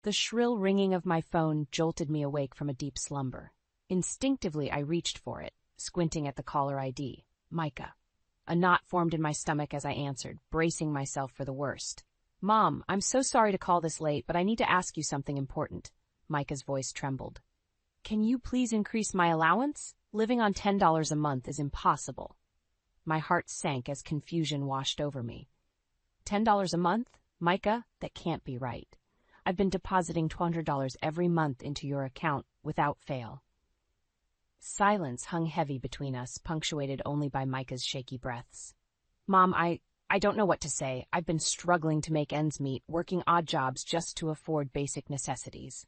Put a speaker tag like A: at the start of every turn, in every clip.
A: The shrill ringing of my phone jolted me awake from a deep slumber. Instinctively, I reached for it, squinting at the caller ID, Micah. A knot formed in my stomach as I answered, bracing myself for the worst. "Mom, I'm so sorry to call this late, but I need to ask you something important." Micah's voice trembled. "Can you please increase my allowance? Living on $10 a month is impossible." My heart sank as confusion washed over me. $10 a month? Micah, that can't be right. I've been depositing $200 every month into your account without fail. Silence hung heavy between us, punctuated only by Micah's shaky breaths. "Mom, I don't know what to say. I've been struggling to make ends meet, working odd jobs just to afford basic necessities."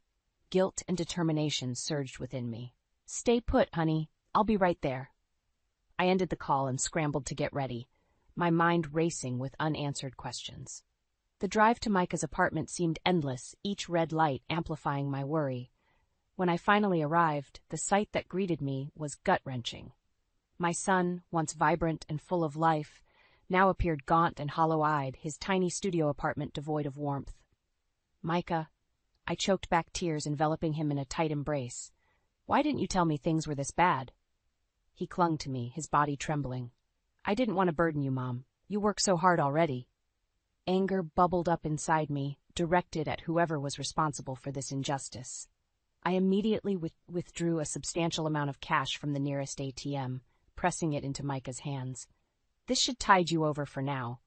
A: Guilt and determination surged within me. "Stay put, honey. I'll be right there." I ended the call and scrambled to get ready, my mind racing with unanswered questions. The drive to Micah's apartment seemed endless, each red light amplifying my worry. When I finally arrived, the sight that greeted me was gut-wrenching. My son, once vibrant and full of life, now appeared gaunt and hollow-eyed, his tiny studio apartment devoid of warmth. "Micah," I choked back tears, enveloping him in a tight embrace. "Why didn't you tell me things were this bad?" He clung to me, his body trembling. "I didn't want to burden you, Mom. You work so hard already." Anger bubbled up inside me, directed at whoever was responsible for this injustice. I immediately withdrew a substantial amount of cash from the nearest ATM, pressing it into Micah's hands. "This should tide you over for now.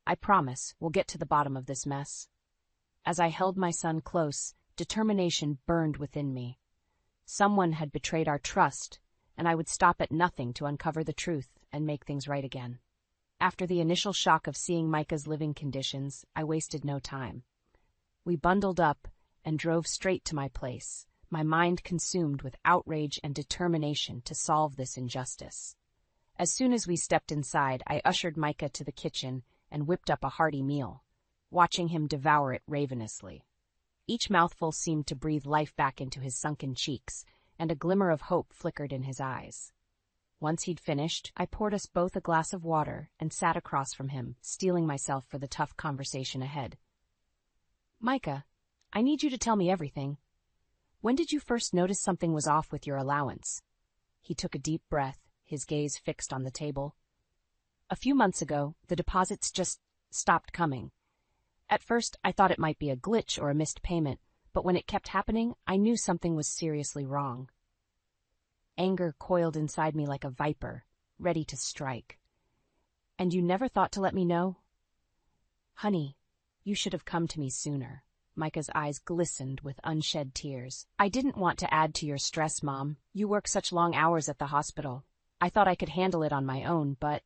A: I promise we'll get to the bottom of this mess." As I held my son close, determination burned within me. Someone had betrayed our trust, and I would stop at nothing to uncover the truth and make things right again. After the initial shock of seeing Micah's living conditions, I wasted no time. We bundled up and drove straight to my place, my mind consumed with outrage and determination to solve this injustice. As soon as we stepped inside, I ushered Micah to the kitchen and whipped up a hearty meal, watching him devour it ravenously. Each mouthful seemed to breathe life back into his sunken cheeks, and a glimmer of hope flickered in his eyes. Once he'd finished, I poured us both a glass of water and sat across from him, steeling myself for the tough conversation ahead. "Micah, I need you to tell me everything. When did you first notice something was off with your allowance?" He took a deep breath, his gaze fixed on the table. "A few months ago, the deposits just stopped coming. At first, I thought it might be a glitch or a missed payment, but when it kept happening, I knew something was seriously wrong." Anger coiled inside me like a viper, ready to strike. "And you never thought to let me know?" "Honey, you should have come to me sooner." Micah's eyes glistened with unshed tears. "I didn't want to add to your stress, Mom. You work such long hours at the hospital. I thought I could handle it on my own, but—"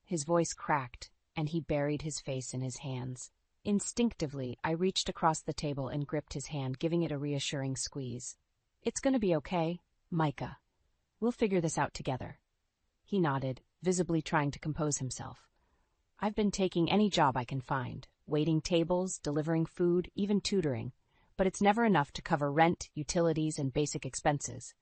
A: His voice cracked, and he buried his face in his hands. Instinctively, I reached across the table and gripped his hand, giving it a reassuring squeeze. "It's going to be okay, Micah. We'll figure this out together." He nodded, visibly trying to compose himself. "I've been taking any job I can find. Waiting tables, delivering food, even tutoring, but it's never enough to cover rent, utilities, and basic expenses."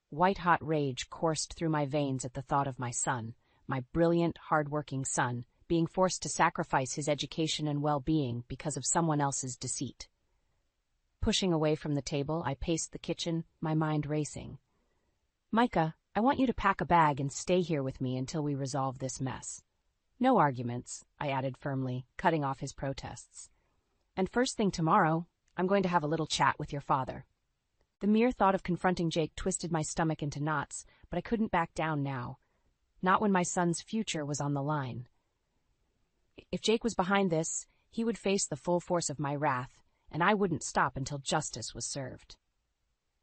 A: White-hot rage coursed through my veins at the thought of my son, my brilliant, hard-working son, being forced to sacrifice his education and well-being because of someone else's deceit. Pushing away from the table, I paced the kitchen, my mind racing. "Micah, I want you to pack a bag and stay here with me until we resolve this mess." "No arguments," I added firmly, cutting off his protests. "And first thing tomorrow, I'm going to have a little chat with your father." The mere thought of confronting Jake twisted my stomach into knots, but I couldn't back down now. Not when my son's future was on the line. If Jake was behind this, he would face the full force of my wrath, and I wouldn't stop until justice was served.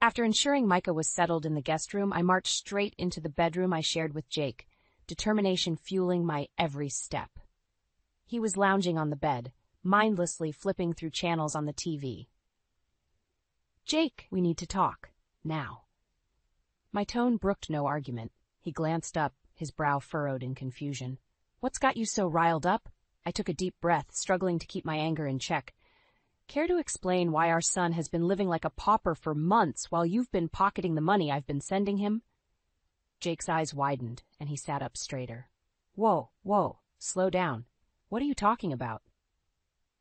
A: After ensuring Micah was settled in the guest room, I marched straight into the bedroom I shared with Jake, determination fueling my every step. He was lounging on the bed, mindlessly flipping through channels on the TV. "Jake, we need to talk. Now." My tone brooked no argument. He glanced up, his brow furrowed in confusion. "What's got you so riled up?" I took a deep breath, struggling to keep my anger in check. "Care to explain why our son has been living like a pauper for months while you've been pocketing the money I've been sending him?" Jake's eyes widened, and he sat up straighter. Whoa, slow down. What are you talking about?"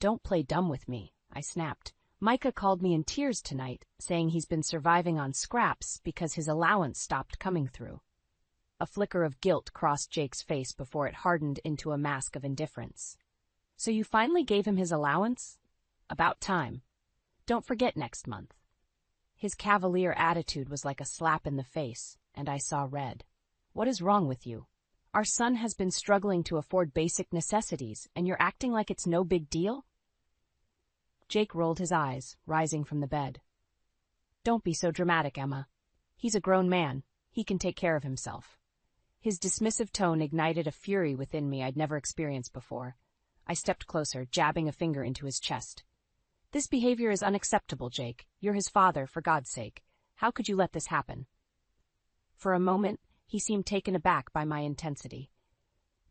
A: "Don't play dumb with me," I snapped, Micah called me in tears tonight, saying he's been surviving on scraps because his allowance stopped coming through. A flicker of guilt crossed Jake's face before it hardened into a mask of indifference. So you finally gave him his allowance? About time. Don't forget next month. His cavalier attitude was like a slap in the face, and I saw red. What is wrong with you? Our son has been struggling to afford basic necessities, and you're acting like it's no big deal? Jake rolled his eyes, rising from the bed. Don't be so dramatic, Emma. He's a grown man. He can take care of himself. His dismissive tone ignited a fury within me I'd never experienced before. I stepped closer, jabbing a finger into his chest. This behavior is unacceptable, Jake. You're his father, for God's sake. How could you let this happen? For a moment, he seemed taken aback by my intensity.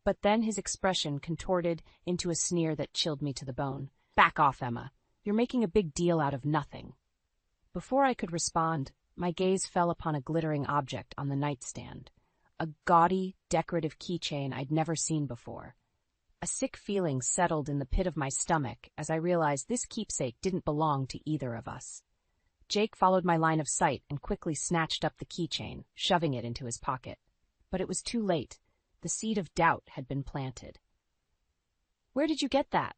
A: But then his expression contorted into a sneer that chilled me to the bone. Back off, Emma. You're making a big deal out of nothing. Before I could respond, my gaze fell upon a glittering object on the nightstand. A gaudy, decorative keychain I'd never seen before. A sick feeling settled in the pit of my stomach as I realized this keepsake didn't belong to either of us. Jake followed my line of sight and quickly snatched up the keychain, shoving it into his pocket. But it was too late. The seed of doubt had been planted. Where did you get that?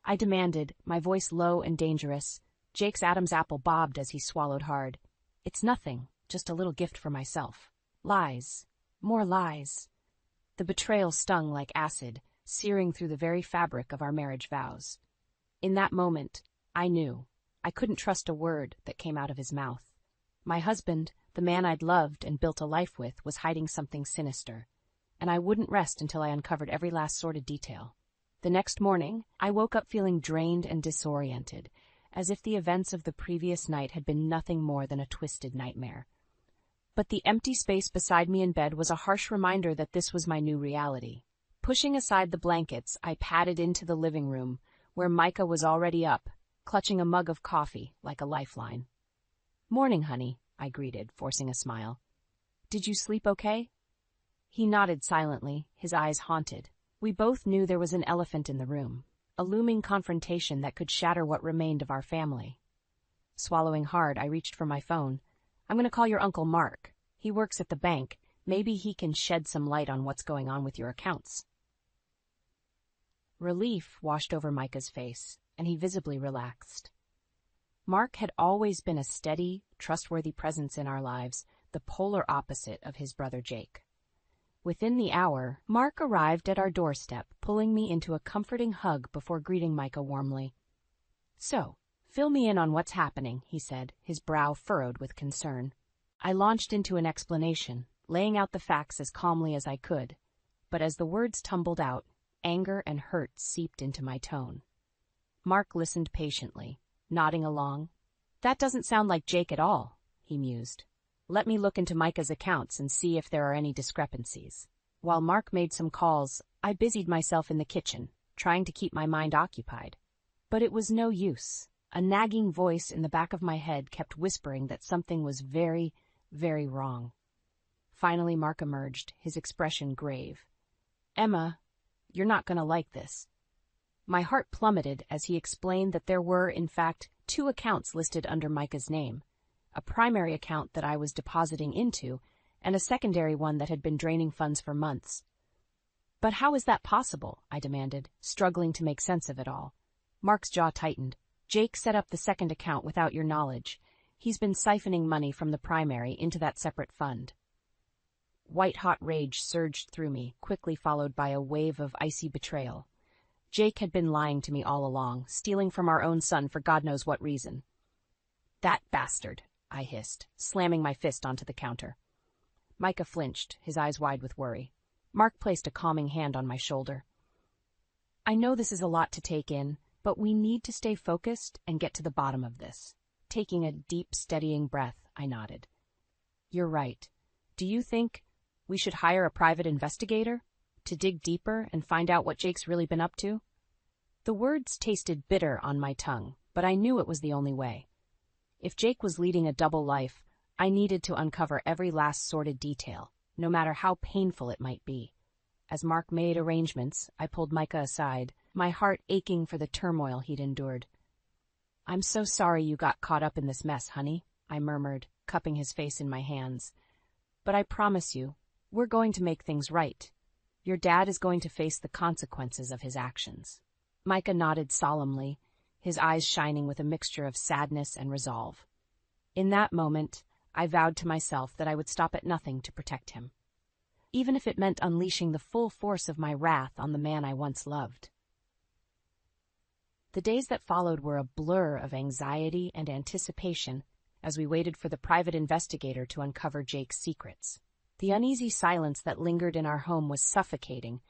A: I demanded, my voice low and dangerous. Jake's Adam's apple bobbed as he swallowed hard. It's nothing, just a little gift for myself. Lies. More lies. The betrayal stung like acid, searing through the very fabric of our marriage vows. In that moment, I knew. I couldn't trust a word that came out of his mouth. My husband, the man I'd loved and built a life with, was hiding something sinister, and I wouldn't rest until I uncovered every last sordid detail. The next morning, I woke up feeling drained and disoriented, as if the events of the previous night had been nothing more than a twisted nightmare. But the empty space beside me in bed was a harsh reminder that this was my new reality. Pushing aside the blankets, I padded into the living room, where Micah was already up, clutching a mug of coffee like a lifeline. Morning, honey, I greeted, forcing a smile. Did you sleep okay? He nodded silently, his eyes haunted. We both knew there was an elephant in the room, a looming confrontation that could shatter what remained of our family. Swallowing hard, I reached for my phone. I'm going to call your Uncle Mark. He works at the bank. Maybe he can shed some light on what's going on with your accounts. Relief washed over Micah's face, and he visibly relaxed. Mark had always been a steady, trustworthy presence in our lives, the polar opposite of his brother Jake. Within the hour, Mark arrived at our doorstep, pulling me into a comforting hug before greeting Micah warmly. So, fill me in on what's happening, he said, his brow furrowed with concern. I launched into an explanation, laying out the facts as calmly as I could, but as the words tumbled out, anger and hurt seeped into my tone. Mark listened patiently, nodding along. That doesn't sound like Jake at all, he mused. Let me look into Micah's accounts and see if there are any discrepancies. While Mark made some calls, I busied myself in the kitchen, trying to keep my mind occupied. But it was no use. A nagging voice in the back of my head kept whispering that something was very, very wrong. Finally, Mark emerged, his expression grave. Emma, you're not going to like this. My heart plummeted as he explained that there were, in fact, 2 accounts listed under Micah's name. A primary account that I was depositing into, and a secondary one that had been draining funds for months. But how is that possible? I demanded, struggling to make sense of it all. Mark's jaw tightened. Jake set up the second account without your knowledge. He's been siphoning money from the primary into that separate fund. White-hot rage surged through me, quickly followed by a wave of icy betrayal. Jake had been lying to me all along, stealing from our own son for God knows what reason. That bastard, I hissed, slamming my fist onto the counter. Micah flinched, his eyes wide with worry. Mark placed a calming hand on my shoulder. I know this is a lot to take in, but we need to stay focused and get to the bottom of this. Taking a deep, steadying breath, I nodded. You're right. Do you think we should hire a private investigator to dig deeper and find out what Jake's really been up to? The words tasted bitter on my tongue, but I knew it was the only way. If Jake was leading a double life, I needed to uncover every last sordid detail, no matter how painful it might be. As Mark made arrangements, I pulled Micah aside, my heart aching for the turmoil he'd endured. I'm so sorry you got caught up in this mess, honey, I murmured, cupping his face in my hands. But I promise you, we're going to make things right. Your dad is going to face the consequences of his actions. Micah nodded solemnly, his eyes shining with a mixture of sadness and resolve. In that moment, I vowed to myself that I would stop at nothing to protect him, even if it meant unleashing the full force of my wrath on the man I once loved. The days that followed were a blur of anxiety and anticipation as we waited for the private investigator to uncover Jake's secrets. The uneasy silence that lingered in our home was suffocating,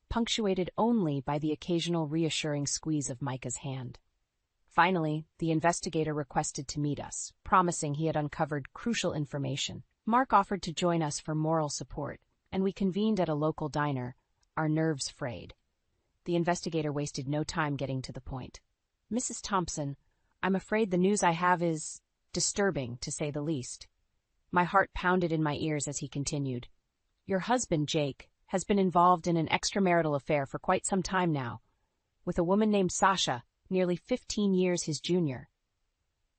A: punctuated only by the occasional reassuring squeeze of Micah's hand. Finally, the investigator requested to meet us, promising he had uncovered crucial information. Mark offered to join us for moral support, and we convened at a local diner, our nerves frayed. The investigator wasted no time getting to the point. Mrs. Thompson, I'm afraid the news I have is disturbing, to say the least. My heart pounded in my ears as he continued. Your husband, Jake, has been involved in an extramarital affair for quite some time now, with a woman named Sasha, nearly 15 years his junior.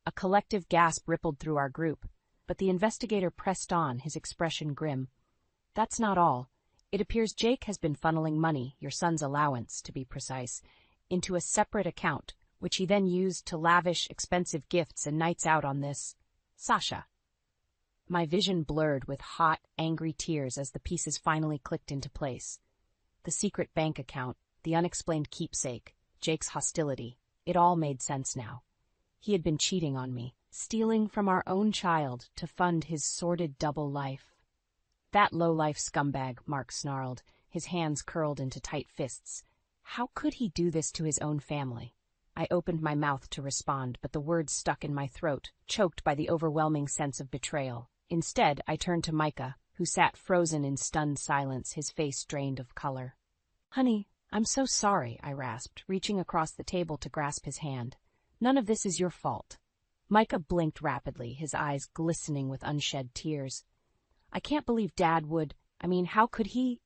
A: A collective gasp rippled through our group, but the investigator pressed on, his expression grim. That's not all. It appears Jake has been funneling money, your son's allowance, to be precise, into a separate account, which he then used to lavish expensive gifts and nights out on this Sasha. My vision blurred with hot, angry tears as the pieces finally clicked into place. The secret bank account, the unexplained keepsake, Jake's hostility, it all made sense now. He had been cheating on me, stealing from our own child to fund his sordid double life. That low-life scumbag, Mark snarled, his hands curled into tight fists. How could he do this to his own family? I opened my mouth to respond, but the words stuck in my throat, choked by the overwhelming sense of betrayal. Instead, I turned to Micah, who sat frozen in stunned silence, his face drained of color. Honey, I'm so sorry, I rasped, reaching across the table to grasp his hand. None of this is your fault. Micah blinked rapidly, his eyes glistening with unshed tears. I can't believe Dad would, how could he?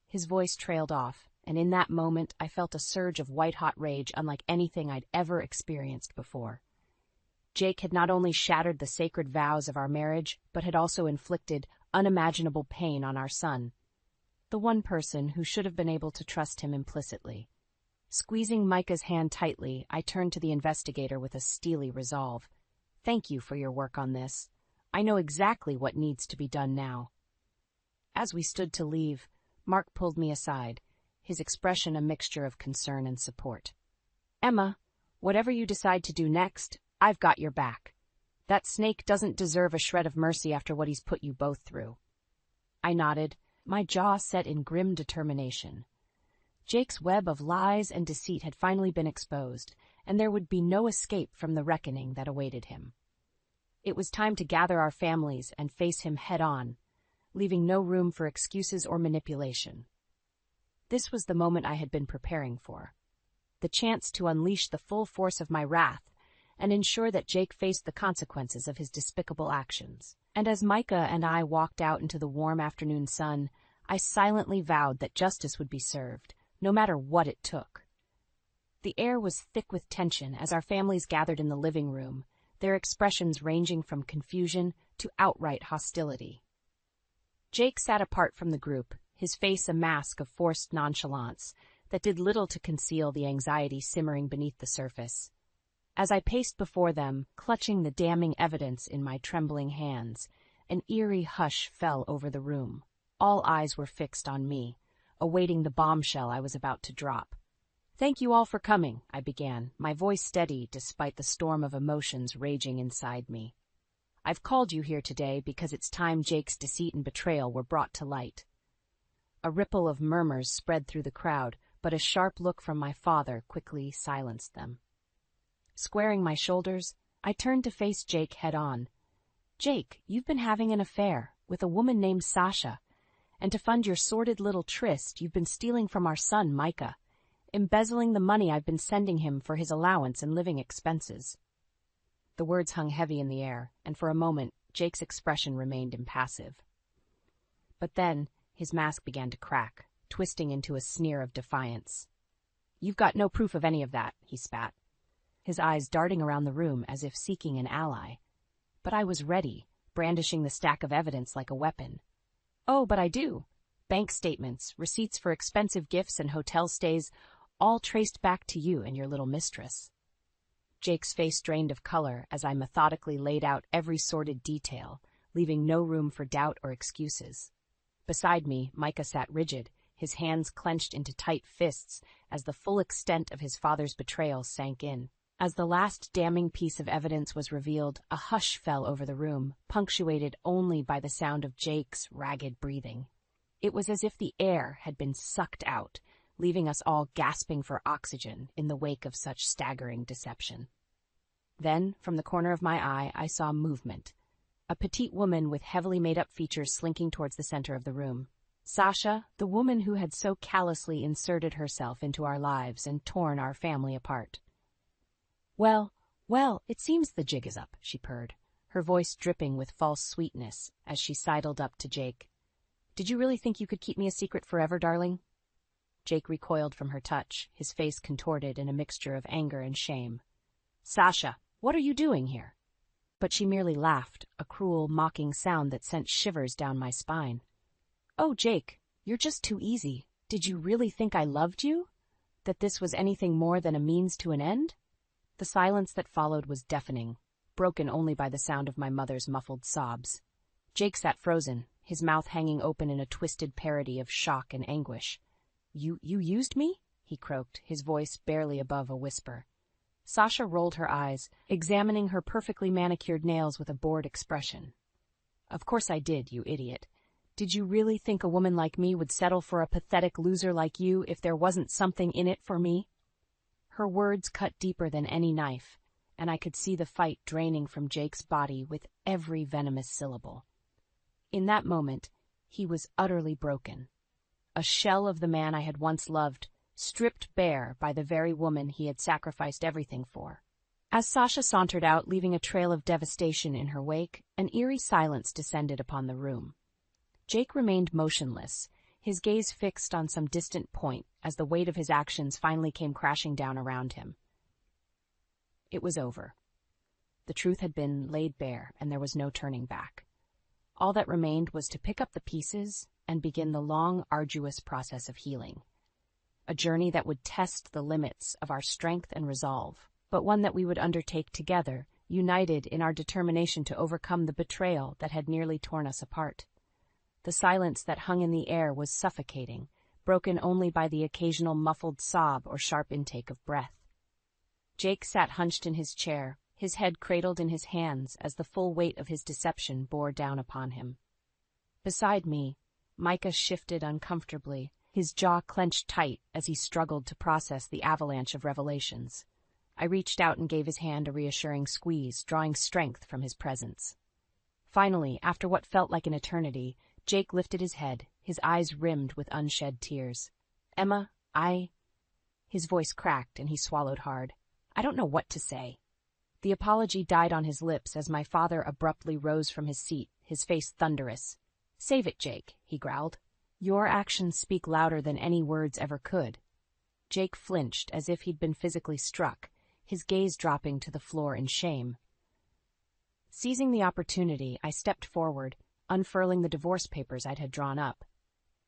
A: His voice trailed off, and in that moment I felt a surge of white-hot rage unlike anything I'd ever experienced before. Jake had not only shattered the sacred vows of our marriage, but had also inflicted unimaginable pain on our son, the one person who should have been able to trust him implicitly. Squeezing Micah's hand tightly, I turned to the investigator with a steely resolve. Thank you for your work on this. I know exactly what needs to be done now. As we stood to leave, Mark pulled me aside, his expression a mixture of concern and support. Emma, whatever you decide to do next, I've got your back. That snake doesn't deserve a shred of mercy after what he's put you both through. I nodded, my jaw set in grim determination. Jake's web of lies and deceit had finally been exposed, and there would be no escape from the reckoning that awaited him. It was time to gather our families and face him head-on, leaving no room for excuses or manipulation. This was the moment I had been preparing for, the chance to unleash the full force of my wrath and ensure that Jake faced the consequences of his despicable actions. And as Micah and I walked out into the warm afternoon sun, I silently vowed that justice would be served, no matter what it took. The air was thick with tension as our families gathered in the living room, their expressions ranging from confusion to outright hostility. Jake sat apart from the group, his face a mask of forced nonchalance that did little to conceal the anxiety simmering beneath the surface. As I paced before them, clutching the damning evidence in my trembling hands, an eerie hush fell over the room. All eyes were fixed on me, awaiting the bombshell I was about to drop. Thank you all for coming, I began, my voice steady despite the storm of emotions raging inside me. I've called you here today because it's time Jake's deceit and betrayal were brought to light. A ripple of murmurs spread through the crowd, but a sharp look from my father quickly silenced them. Squaring my shoulders, I turned to face Jake head-on. Jake, you've been having an affair with a woman named Sasha, and to fund your sordid little tryst, you've been stealing from our son, Micah, embezzling the money I've been sending him for his allowance and living expenses. The words hung heavy in the air, and for a moment, Jake's expression remained impassive. But then, his mask began to crack, twisting into a sneer of defiance. You've got no proof of any of that, he spat. his eyes darting around the room as if seeking an ally. But I was ready, brandishing the stack of evidence like a weapon. "Oh, but I do. Bank statements, receipts for expensive gifts and hotel stays, all traced back to you and your little mistress." Jake's face drained of color as I methodically laid out every sordid detail, leaving no room for doubt or excuses. Beside me, Micah sat rigid, his hands clenched into tight fists as the full extent of his father's betrayal sank in. As the last damning piece of evidence was revealed, a hush fell over the room, punctuated only by the sound of Jake's ragged breathing. It was as if the air had been sucked out, leaving us all gasping for oxygen in the wake of such staggering deception. Then, from the corner of my eye, I saw movement. A petite woman with heavily made-up features slinking towards the center of the room. Sasha, the woman who had so callously inserted herself into our lives and torn our family apart. Well, it seems the jig is up," she purred, her voice dripping with false sweetness as she sidled up to Jake. "Did you really think you could keep me a secret forever, darling?" Jake recoiled from her touch, his face contorted in a mixture of anger and shame. "Sasha, what are you doing here?" But she merely laughed, a cruel, mocking sound that sent shivers down my spine. "Oh, Jake, you're just too easy. Did you really think I loved you? That this was anything more than a means to an end?" The silence that followed was deafening, broken only by the sound of my mother's muffled sobs. Jake sat frozen, his mouth hanging open in a twisted parody of shock and anguish. You used me?" he croaked, his voice barely above a whisper. Sasha rolled her eyes, examining her perfectly manicured nails with a bored expression. "Of course I did, you idiot. Did you really think a woman like me would settle for a pathetic loser like you if there wasn't something in it for me?" Her words cut deeper than any knife, and I could see the fight draining from Jake's body with every venomous syllable. In that moment, he was utterly broken. A shell of the man I had once loved, stripped bare by the very woman he had sacrificed everything for. As Sasha sauntered out, leaving a trail of devastation in her wake, an eerie silence descended upon the room. Jake remained motionless, his gaze fixed on some distant point as the weight of his actions finally came crashing down around him. It was over. The truth had been laid bare, and there was no turning back. All that remained was to pick up the pieces and begin the long, arduous process of healing. A journey that would test the limits of our strength and resolve, but one that we would undertake together, united in our determination to overcome the betrayal that had nearly torn us apart. The silence that hung in the air was suffocating, broken only by the occasional muffled sob or sharp intake of breath. Jake sat hunched in his chair, his head cradled in his hands as the full weight of his deception bore down upon him. Beside me, Micah shifted uncomfortably, his jaw clenched tight as he struggled to process the avalanche of revelations. I reached out and gave his hand a reassuring squeeze, drawing strength from his presence. Finally, after what felt like an eternity, Jake lifted his head, his eyes rimmed with unshed tears. "Emma, His voice cracked and he swallowed hard. "I don't know what to say." The apology died on his lips as my father abruptly rose from his seat, his face thunderous. "Save it, Jake," he growled. "Your actions speak louder than any words ever could." Jake flinched as if he'd been physically struck, his gaze dropping to the floor in shame. Seizing the opportunity, I stepped forward, unfurling the divorce papers I'd had drawn up.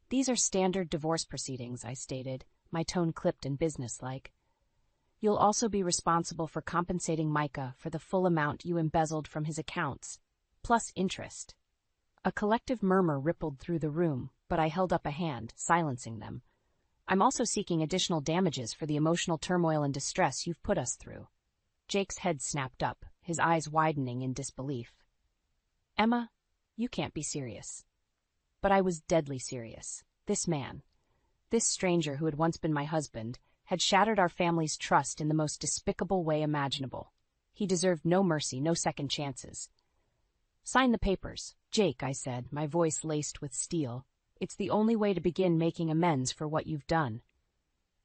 A: "These are standard divorce proceedings," I stated, my tone clipped and businesslike. "You'll also be responsible for compensating Micah for the full amount you embezzled from his accounts, plus interest." A collective murmur rippled through the room, but I held up a hand, silencing them. "I'm also seeking additional damages for the emotional turmoil and distress you've put us through." Jake's head snapped up, his eyes widening in disbelief. "Emma, you can't be serious." But I was deadly serious. This man, this stranger who had once been my husband, had shattered our family's trust in the most despicable way imaginable. He deserved no mercy, no second chances. "Sign the papers, Jake," I said, my voice laced with steel. "It's the only way to begin making amends for what you've done."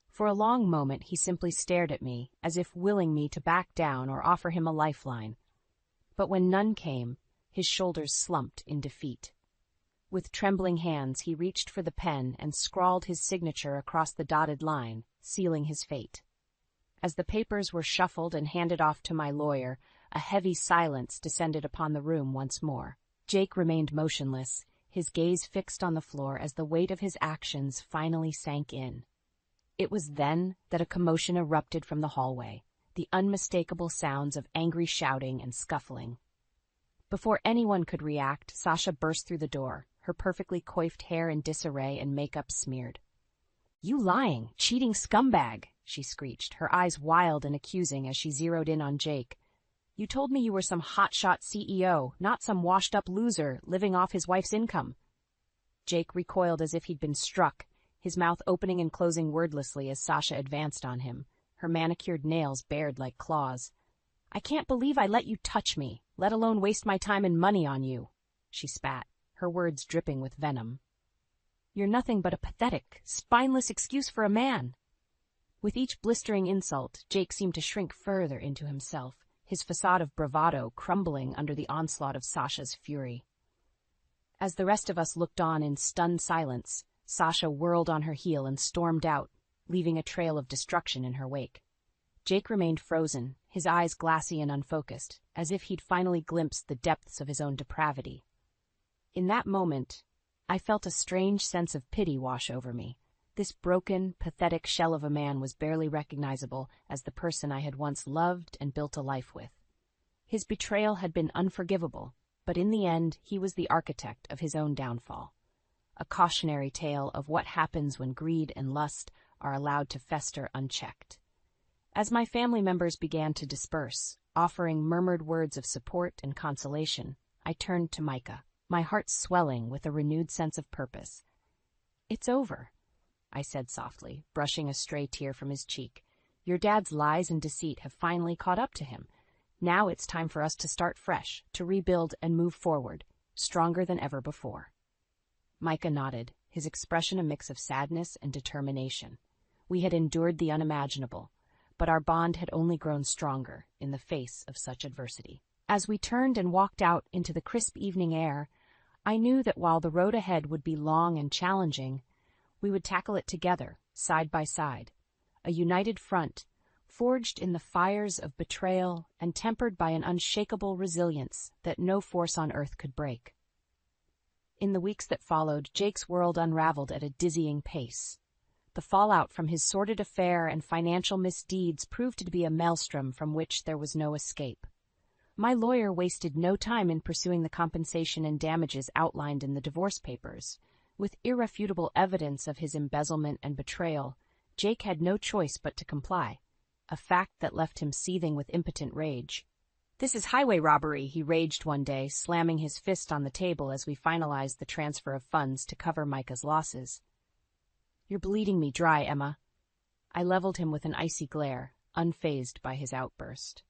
A: For a long moment he simply stared at me, as if willing me to back down or offer him a lifeline. But when none came, his shoulders slumped in defeat. With trembling hands, he reached for the pen and scrawled his signature across the dotted line, sealing his fate. As the papers were shuffled and handed off to my lawyer, a heavy silence descended upon the room once more. Jake remained motionless, his gaze fixed on the floor as the weight of his actions finally sank in. It was then that a commotion erupted from the hallway, the unmistakable sounds of angry shouting and scuffling. Before anyone could react, Sasha burst through the door, her perfectly coiffed hair in disarray and makeup smeared. "You lying, cheating scumbag!" she screeched, her eyes wild and accusing as she zeroed in on Jake. "You told me you were some hotshot CEO, not some washed-up loser living off his wife's income." Jake recoiled as if he'd been struck, his mouth opening and closing wordlessly as Sasha advanced on him, her manicured nails bared like claws. "I can't believe I let you touch me, let alone waste my time and money on you," she spat, her words dripping with venom. "You're nothing but a pathetic, spineless excuse for a man." With each blistering insult, Jake seemed to shrink further into himself, his facade of bravado crumbling under the onslaught of Sasha's fury. As the rest of us looked on in stunned silence, Sasha whirled on her heel and stormed out, leaving a trail of destruction in her wake. Jake remained frozen, his eyes glassy and unfocused, as if he'd finally glimpsed the depths of his own depravity. In that moment, I felt a strange sense of pity wash over me. This broken, pathetic shell of a man was barely recognizable as the person I had once loved and built a life with. His betrayal had been unforgivable, but in the end, he was the architect of his own downfall. A cautionary tale of what happens when greed and lust are allowed to fester unchecked. As my family members began to disperse, offering murmured words of support and consolation, I turned to Micah, my heart swelling with a renewed sense of purpose. "It's over," I said softly, brushing a stray tear from his cheek. "Your dad's lies and deceit have finally caught up to him. Now it's time for us to start fresh, to rebuild and move forward, stronger than ever before." Micah nodded, his expression a mix of sadness and determination. We had endured the unimaginable, but our bond had only grown stronger in the face of such adversity. As we turned and walked out into the crisp evening air, I knew that while the road ahead would be long and challenging, we would tackle it together, side by side, a united front, forged in the fires of betrayal and tempered by an unshakable resilience that no force on earth could break. In the weeks that followed, Jake's world unraveled at a dizzying pace. The fallout from his sordid affair and financial misdeeds proved to be a maelstrom from which there was no escape. My lawyer wasted no time in pursuing the compensation and damages outlined in the divorce papers. With irrefutable evidence of his embezzlement and betrayal, Jake had no choice but to comply, a fact that left him seething with impotent rage. "This is highway robbery," he raged one day, slamming his fist on the table as we finalized the transfer of funds to cover Micah's losses. "You're bleeding me dry, Emma." I leveled him with an icy glare, unfazed by his outburst.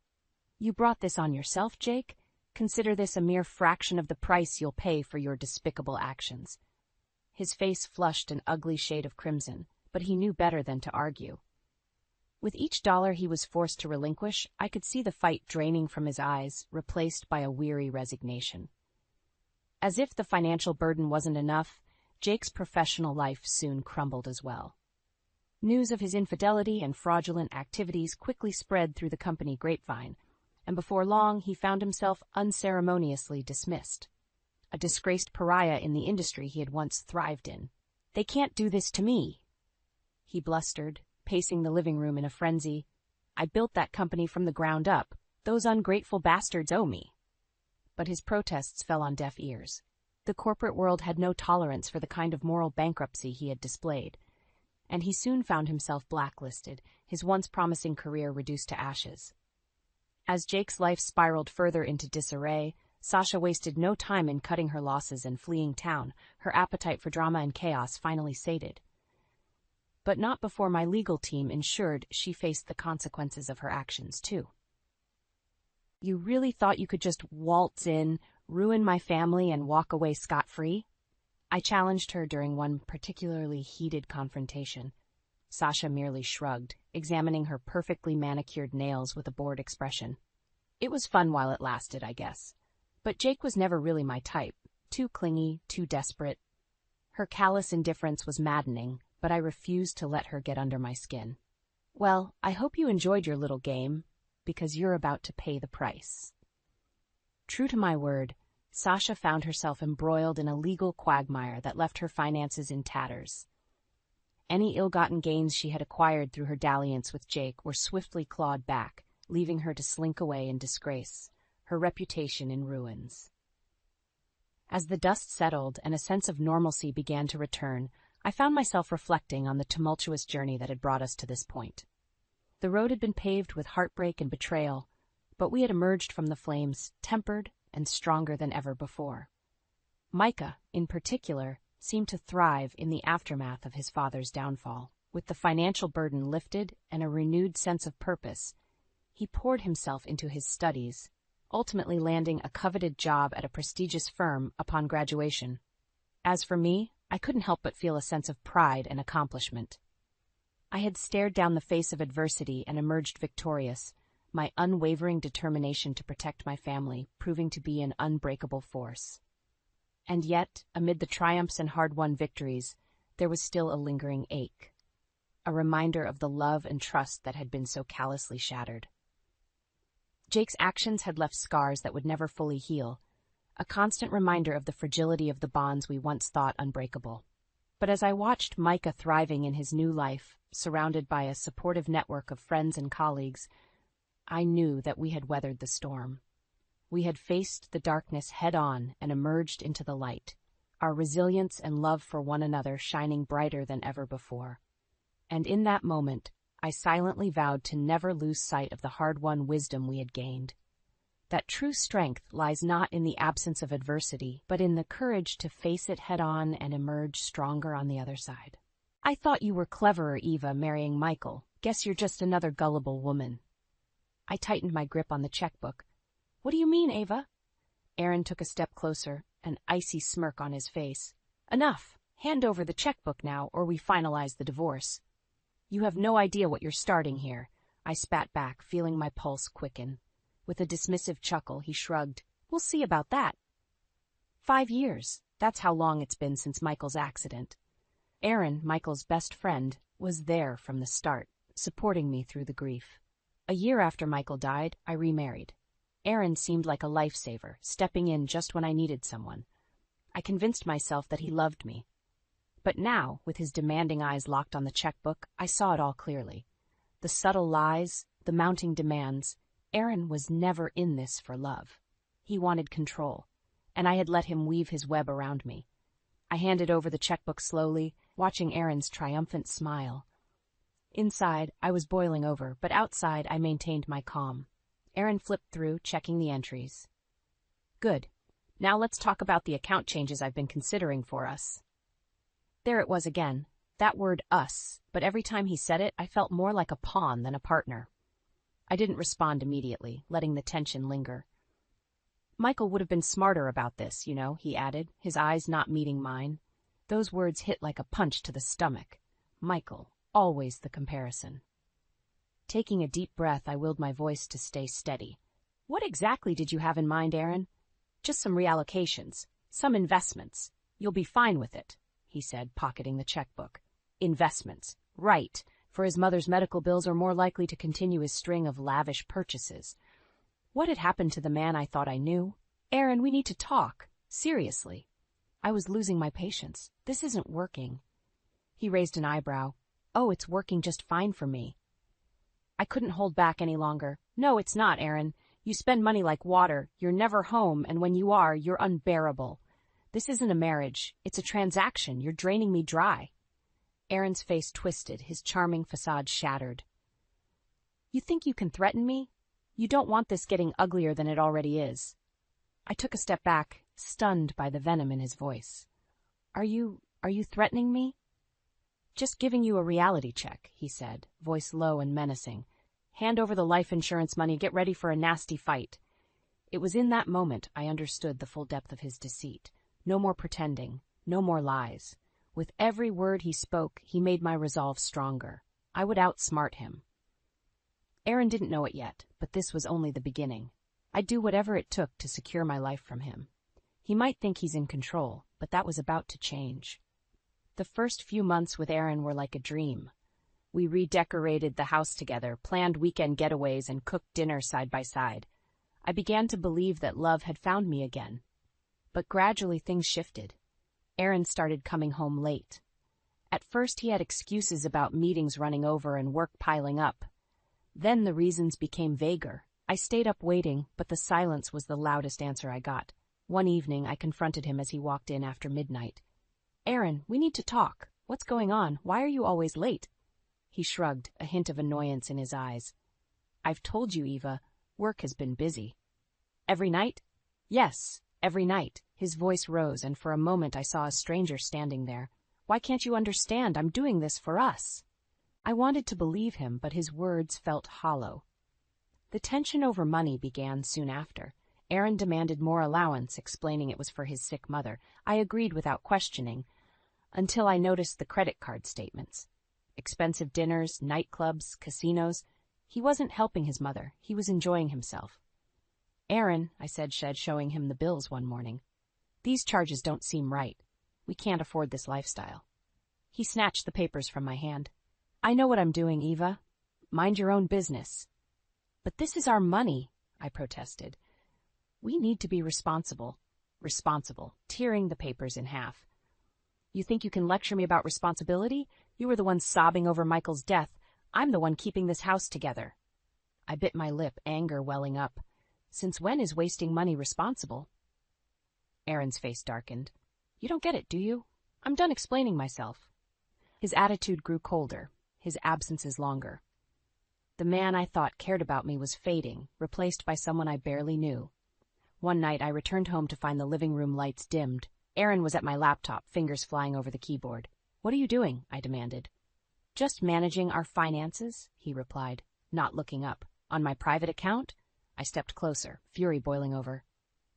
A: "You brought this on yourself, Jake? Consider this a mere fraction of the price you'll pay for your despicable actions." His face flushed an ugly shade of crimson, but he knew better than to argue. With each dollar he was forced to relinquish, I could see the fight draining from his eyes, replaced by a weary resignation. As if the financial burden wasn't enough, Jake's professional life soon crumbled as well. News of his infidelity and fraudulent activities quickly spread through the company grapevine, and before long he found himself unceremoniously dismissed. A disgraced pariah in the industry he had once thrived in. "They can't do this to me," he blustered, pacing the living room in a frenzy. "I built that company from the ground up. Those ungrateful bastards owe me." But his protests fell on deaf ears. The corporate world had no tolerance for the kind of moral bankruptcy he had displayed, and he soon found himself blacklisted, his once promising career reduced to ashes. As Jake's life spiraled further into disarray, Sasha wasted no time in cutting her losses and fleeing town, her appetite for drama and chaos finally sated. But not before my legal team ensured she faced the consequences of her actions, too. "You really thought you could just waltz in, ruin my family, and walk away scot-free?" I challenged her during one particularly heated confrontation. Sasha merely shrugged, examining her perfectly manicured nails with a bored expression. "It was fun while it lasted, I guess. But Jake was never really my type. Too clingy, too desperate." Her callous indifference was maddening, but I refused to let her get under my skin. Well, I hope you enjoyed your little game, because you're about to pay the price. True to my word, Sasha found herself embroiled in a legal quagmire that left her finances in tatters. Any ill-gotten gains she had acquired through her dalliance with Jake were swiftly clawed back, leaving her to slink away in disgrace, her reputation in ruins. As the dust settled and a sense of normalcy began to return, I found myself reflecting on the tumultuous journey that had brought us to this point. The road had been paved with heartbreak and betrayal, but we had emerged from the flames tempered and stronger than ever before. Micah, in particular, seemed to thrive in the aftermath of his father's downfall. With the financial burden lifted and a renewed sense of purpose, he poured himself into his studies, ultimately landing a coveted job at a prestigious firm upon graduation. As for me, I couldn't help but feel a sense of pride and accomplishment. I had stared down the face of adversity and emerged victorious, my unwavering determination to protect my family proving to be an unbreakable force. And yet, amid the triumphs and hard-won victories, there was still a lingering ache, a reminder of the love and trust that had been so callously shattered. Jake's actions had left scars that would never fully heal, a constant reminder of the fragility of the bonds we once thought unbreakable. But as I watched Micah thriving in his new life, surrounded by a supportive network of friends and colleagues, I knew that we had weathered the storm. We had faced the darkness head-on and emerged into the light, our resilience and love for one another shining brighter than ever before. And in that moment, I silently vowed to never lose sight of the hard-won wisdom we had gained. That true strength lies not in the absence of adversity, but in the courage to face it head-on and emerge stronger on the other side. I thought you were cleverer, Eva, marrying Michael. Guess you're just another gullible woman. I tightened my grip on the checkbook. What do you mean, Ava? Aaron took a step closer, an icy smirk on his face. Enough. Hand over the checkbook now, or we finalize the divorce. You have no idea what you're starting here, I spat back, feeling my pulse quicken. With a dismissive chuckle, he shrugged. We'll see about that. 5 years. That's how long it's been since Michael's accident. Aaron, Michael's best friend, was there from the start, supporting me through the grief. A year after Michael died, I remarried. Aaron seemed like a lifesaver, stepping in just when I needed someone. I convinced myself that he loved me. But now, with his demanding eyes locked on the checkbook, I saw it all clearly. The subtle lies, the mounting demands. Aaron was never in this for love. He wanted control, and I had let him weave his web around me. I handed over the checkbook slowly, watching Aaron's triumphant smile. Inside, I was boiling over, but outside I maintained my calm. Aaron flipped through, checking the entries. Good. Now let's talk about the account changes I've been considering for us. There it was again, that word us, but every time he said it, I felt more like a pawn than a partner. I didn't respond immediately, letting the tension linger. Michael would have been smarter about this, you know, he added, his eyes not meeting mine. Those words hit like a punch to the stomach. Michael. Always the comparison. Taking a deep breath, I willed my voice to stay steady. What exactly did you have in mind, Aaron? Just some reallocations, some investments. You'll be fine with it, he said, pocketing the checkbook. Investments. Right, for his mother's medical bills are more likely to continue his string of lavish purchases. What had happened to the man I thought I knew? Aaron, we need to talk. Seriously. I was losing my patience. This isn't working. He raised an eyebrow. Oh, it's working just fine for me. I couldn't hold back any longer. No, it's not, Aaron. You spend money like water. You're never home, and when you are, you're unbearable. This isn't a marriage. It's a transaction. You're draining me dry. Aaron's face twisted, his charming facade shattered. You think you can threaten me? You don't want this getting uglier than it already is. I took a step back, stunned by the venom in his voice. Are you threatening me? Just giving you a reality check, he said, voice low and menacing. Hand over the life insurance money, get ready for a nasty fight. It was in that moment I understood the full depth of his deceit. No more pretending, no more lies. With every word he spoke, he made my resolve stronger. I would outsmart him. Aaron didn't know it yet, but this was only the beginning. I'd do whatever it took to secure my life from him. He might think he's in control, but that was about to change. The first few months with Aaron were like a dream. We redecorated the house together, planned weekend getaways, and cooked dinner side by side. I began to believe that love had found me again. But gradually things shifted. Aaron started coming home late. At first he had excuses about meetings running over and work piling up. Then the reasons became vaguer. I stayed up waiting, but the silence was the loudest answer I got. One evening I confronted him as he walked in after midnight. "Aaron, we need to talk. What's going on? Why are you always late?" He shrugged, a hint of annoyance in his eyes. "I've told you, Eva, work has been busy." "Every night?" "Yes, every night." His voice rose, and for a moment I saw a stranger standing there. "Why can't you understand? I'm doing this for us." I wanted to believe him, but his words felt hollow. The tension over money began soon after. Aaron demanded more allowance, explaining it was for his sick mother. I agreed without questioning, until I noticed the credit card statements. Expensive dinners, nightclubs, casinos. He wasn't helping his mother. He was enjoying himself. "Aaron," I said, showing him the bills one morning, "these charges don't seem right. We can't afford this lifestyle." He snatched the papers from my hand. "I know what I'm doing, Eva. Mind your own business." "But this is our money," I protested. "We need to be responsible." Responsible, tearing the papers in half. "You think you can lecture me about responsibility? You were the one sobbing over Michael's death. I'm the one keeping this house together." I bit my lip, anger welling up. Since when is wasting money responsible? Aaron's face darkened. "You don't get it, do you? I'm done explaining myself." His attitude grew colder, his absences longer. The man I thought cared about me was fading, replaced by someone I barely knew. One night I returned home to find the living room lights dimmed. Aaron was at my laptop, fingers flying over the keyboard. "What are you doing?" I demanded. "Just managing our finances," he replied, not looking up. "On my private account?" I stepped closer, fury boiling over.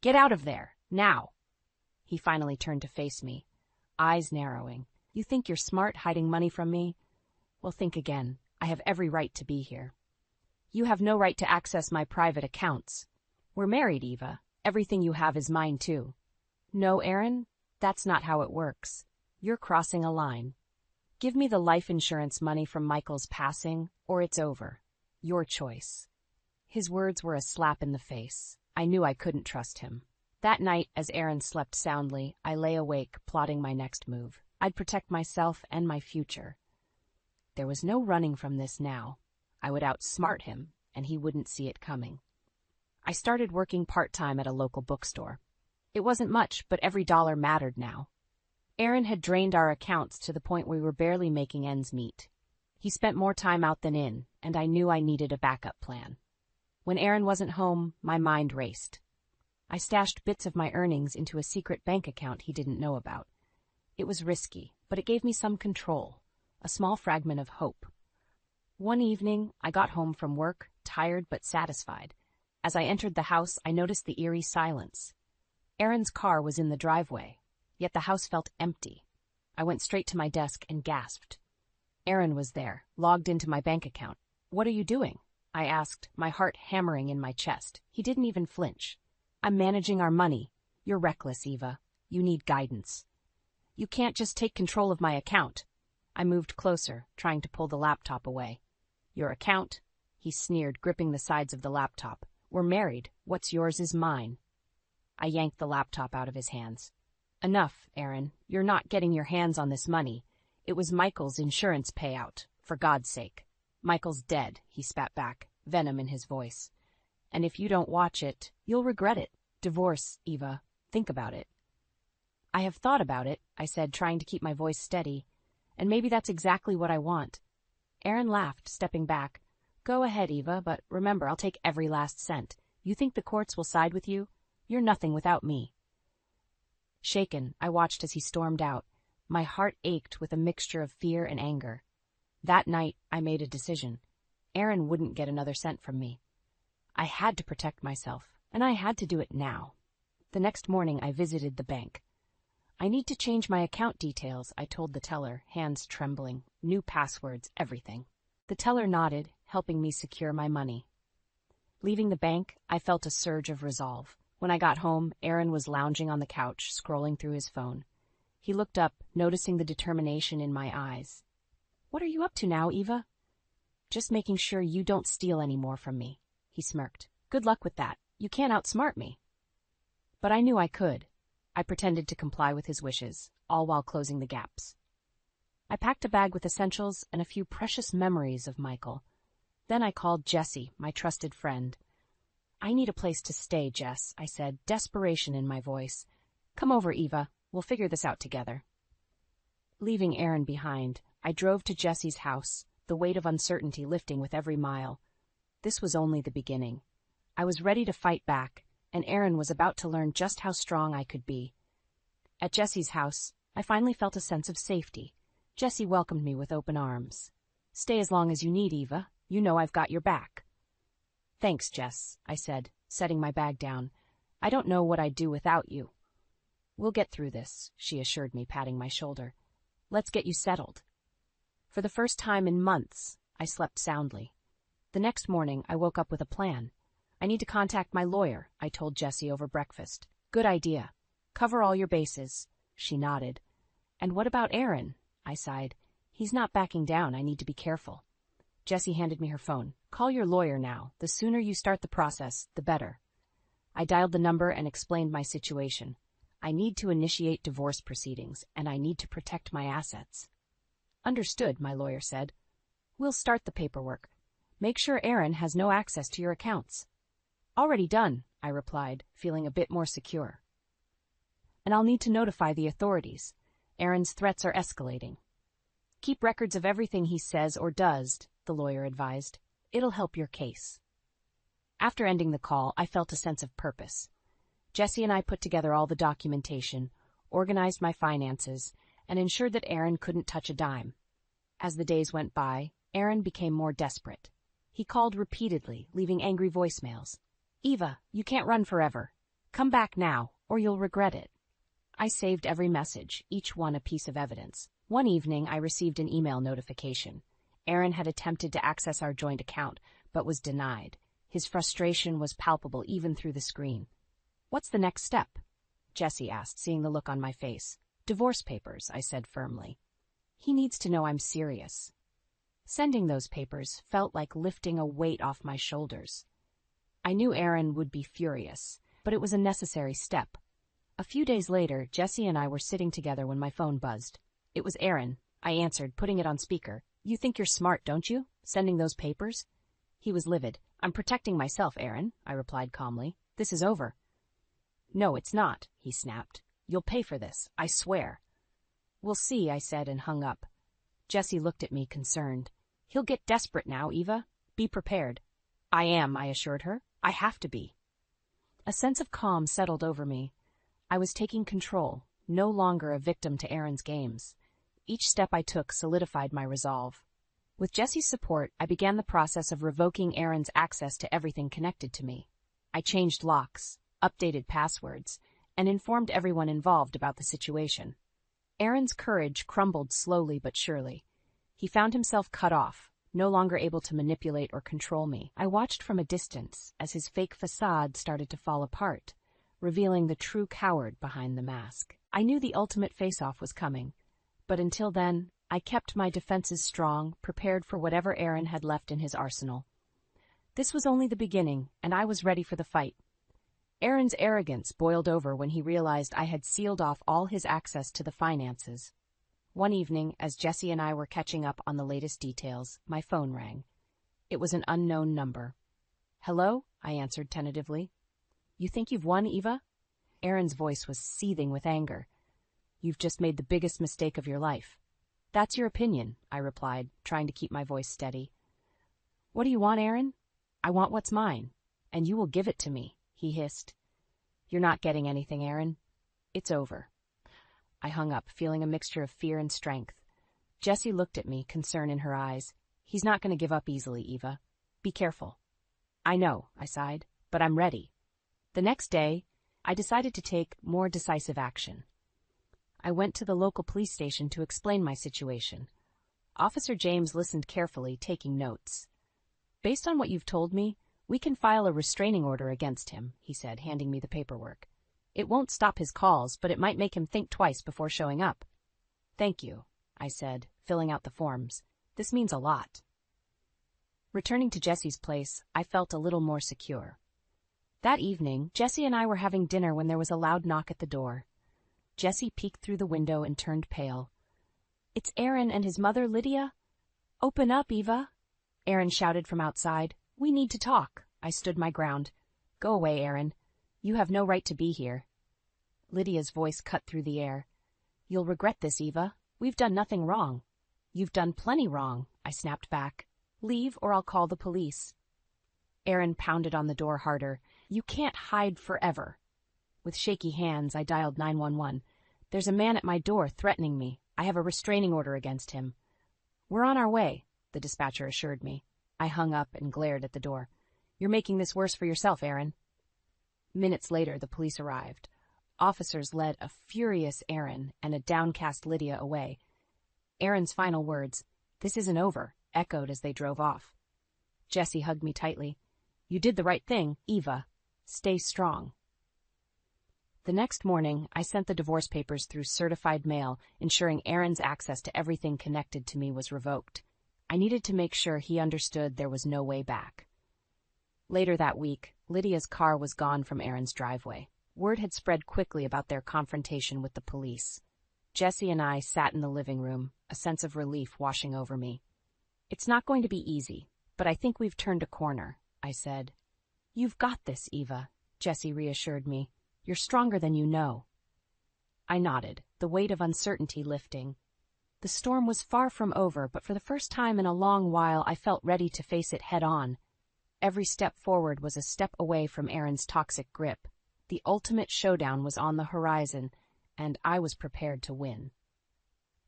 A: "Get out of there, now!" He finally turned to face me, eyes narrowing. "You think you're smart hiding money from me? Well, think again. I have every right to be here." "You have no right to access my private accounts." "We're married, Eva. Everything you have is mine, too." "No, Aaron, that's not how it works. You're crossing a line. Give me the life insurance money from Michael's passing, or it's over. Your choice." His words were a slap in the face. I knew I couldn't trust him. That night, as Aaron slept soundly, I lay awake, plotting my next move. I'd protect myself and my future. There was no running from this now. I would outsmart him, and he wouldn't see it coming. I started working part-time at a local bookstore. It wasn't much, but every dollar mattered now. Aaron had drained our accounts to the point we were barely making ends meet. He spent more time out than in, and I knew I needed a backup plan. When Aaron wasn't home, my mind raced. I stashed bits of my earnings into a secret bank account he didn't know about. It was risky, but it gave me some control, a small fragment of hope. One evening, I got home from work, tired but satisfied. As I entered the house, I noticed the eerie silence. Aaron's car was in the driveway, yet the house felt empty. I went straight to my desk and gasped. Aaron was there, logged into my bank account. "What are you doing?" I asked, my heart hammering in my chest. He didn't even flinch. "I'm managing our money. You're reckless, Eva. You need guidance. You can't just take control of my account." I moved closer, trying to pull the laptop away. "Your account?" He sneered, gripping the sides of the laptop. "We're married. What's yours is mine." I yanked the laptop out of his hands. "Enough, Aaron. You're not getting your hands on this money. It was Michael's insurance payout, for God's sake." "Michael's dead," he spat back, venom in his voice. "And if you don't watch it, you'll regret it. Divorce, Eva. Think about it." "I have thought about it," I said, trying to keep my voice steady. "And maybe that's exactly what I want." Aaron laughed, stepping back. "Go ahead, Eva, but remember, I'll take every last cent. You think the courts will side with you? You're nothing without me." Shaken, I watched as he stormed out. My heart ached with a mixture of fear and anger. That night, I made a decision. Aaron wouldn't get another cent from me. I had to protect myself, and I had to do it now. The next morning, I visited the bank. "I need to change my account details," I told the teller, hands trembling, new passwords, everything. The teller nodded, helping me secure my money. Leaving the bank, I felt a surge of resolve. When I got home, Aaron was lounging on the couch, scrolling through his phone. He looked up, noticing the determination in my eyes. What are you up to now, Eva? Just making sure you don't steal any more from me, he smirked. Good luck with that. You can't outsmart me. But I knew I could. I pretended to comply with his wishes, all while closing the gaps. I packed a bag with essentials and a few precious memories of Michael. Then I called Jessie, my trusted friend. I need a place to stay, Jess, I said, desperation in my voice. Come over, Eva. We'll figure this out together. Leaving Aaron behind, I drove to Jessie's house, the weight of uncertainty lifting with every mile. This was only the beginning. I was ready to fight back, and Aaron was about to learn just how strong I could be. At Jessie's house, I finally felt a sense of safety. Jessie welcomed me with open arms. Stay as long as you need, Eva. You know I've got your back. Thanks, Jess, I said, setting my bag down. I don't know what I'd do without you. We'll get through this, she assured me, patting my shoulder. Let's get you settled. For the first time in months, I slept soundly. The next morning, I woke up with a plan. I need to contact my lawyer, I told Jessie over breakfast. Good idea. Cover all your bases. She nodded. And what about Aaron? I sighed. He's not backing down. I need to be careful. Jessie handed me her phone. Call your lawyer now. The sooner you start the process, the better. I dialed the number and explained my situation. I need to initiate divorce proceedings, and I need to protect my assets. Understood, my lawyer said. We'll start the paperwork. Make sure Aaron has no access to your accounts. Already done, I replied, feeling a bit more secure. And I'll need to notify the authorities. Aaron's threats are escalating. Keep records of everything he says or does, the lawyer advised. It'll help your case. After ending the call, I felt a sense of purpose. Jessie and I put together all the documentation, organized my finances, and ensured that Aaron couldn't touch a dime. As the days went by, Aaron became more desperate. He called repeatedly, leaving angry voicemails. Eva, you can't run forever. Come back now, or you'll regret it. I saved every message, each one a piece of evidence. One evening, I received an email notification. Aaron had attempted to access our joint account, but was denied. His frustration was palpable even through the screen. What's the next step? Jessie asked, seeing the look on my face. Divorce papers, I said firmly. He needs to know I'm serious. Sending those papers felt like lifting a weight off my shoulders. I knew Aaron would be furious, but it was a necessary step. A few days later, Jessie and I were sitting together when my phone buzzed. It was Aaron. I answered, putting it on speaker. You think you're smart, don't you? Sending those papers? He was livid. I'm protecting myself, Aaron, I replied calmly. This is over. No, it's not, he snapped. You'll pay for this, I swear. We'll see, I said and hung up. Jessie looked at me, concerned. He'll get desperate now, Eva. Be prepared. I am, I assured her. I have to be. A sense of calm settled over me. I was taking control, no longer a victim to Aaron's games. Each step I took solidified my resolve. With Jessie's support, I began the process of revoking Aaron's access to everything connected to me. I changed locks, updated passwords, and informed everyone involved about the situation. Aaron's courage crumbled slowly but surely. He found himself cut off, no longer able to manipulate or control me. I watched from a distance as his fake facade started to fall apart, revealing the true coward behind the mask. I knew the ultimate face-off was coming, but until then, I kept my defenses strong, prepared for whatever Aaron had left in his arsenal. This was only the beginning, and I was ready for the fight. Aaron's arrogance boiled over when he realized I had sealed off all his access to the finances. One evening, as Jessie and I were catching up on the latest details, my phone rang. It was an unknown number. Hello? I answered tentatively. You think you've won, Eva? Aaron's voice was seething with anger. You've just made the biggest mistake of your life. That's your opinion, I replied, trying to keep my voice steady. What do you want, Aaron? I want what's mine, and you will give it to me, he hissed. You're not getting anything, Aaron. It's over. I hung up, feeling a mixture of fear and strength. Jessie looked at me, concern in her eyes. He's not going to give up easily, Eva. Be careful. I know, I sighed, but I'm ready. The next day, I decided to take more decisive action. I went to the local police station to explain my situation. Officer James listened carefully, taking notes. Based on what you've told me, we can file a restraining order against him, he said, handing me the paperwork. It won't stop his calls, but it might make him think twice before showing up. Thank you, I said, filling out the forms. This means a lot. Returning to Jesse's place, I felt a little more secure. That evening, Jesse and I were having dinner when there was a loud knock at the door. Jesse peeked through the window and turned pale. "It's Aaron and his mother, Lydia." "Open up, Eva," Aaron shouted from outside. "We need to talk." I stood my ground. "Go away, Aaron. You have no right to be here." Lydia's voice cut through the air. "You'll regret this, Eva. We've done nothing wrong." "You've done plenty wrong," I snapped back. "Leave or I'll call the police." Aaron pounded on the door harder. "You can't hide forever." With shaky hands, I dialed 911. "There's a man at my door threatening me. I have a restraining order against him." "We're on our way," the dispatcher assured me. I hung up and glared at the door. "You're making this worse for yourself, Aaron." Minutes later, the police arrived. Officers led a furious Aaron and a downcast Lydia away. Aaron's final words, "This isn't over," echoed as they drove off. Jesse hugged me tightly. "You did the right thing, Eva. Stay strong." The next morning, I sent the divorce papers through certified mail, ensuring Aaron's access to everything connected to me was revoked. I needed to make sure he understood there was no way back. Later that week, Lydia's car was gone from Aaron's driveway. Word had spread quickly about their confrontation with the police. Jesse and I sat in the living room, a sense of relief washing over me. "It's not going to be easy, but I think we've turned a corner," I said. "You've got this, Eva," Jesse reassured me. "You're stronger than you know." I nodded, the weight of uncertainty lifting. The storm was far from over, but for the first time in a long while I felt ready to face it head-on. Every step forward was a step away from Aaron's toxic grip. The ultimate showdown was on the horizon, and I was prepared to win.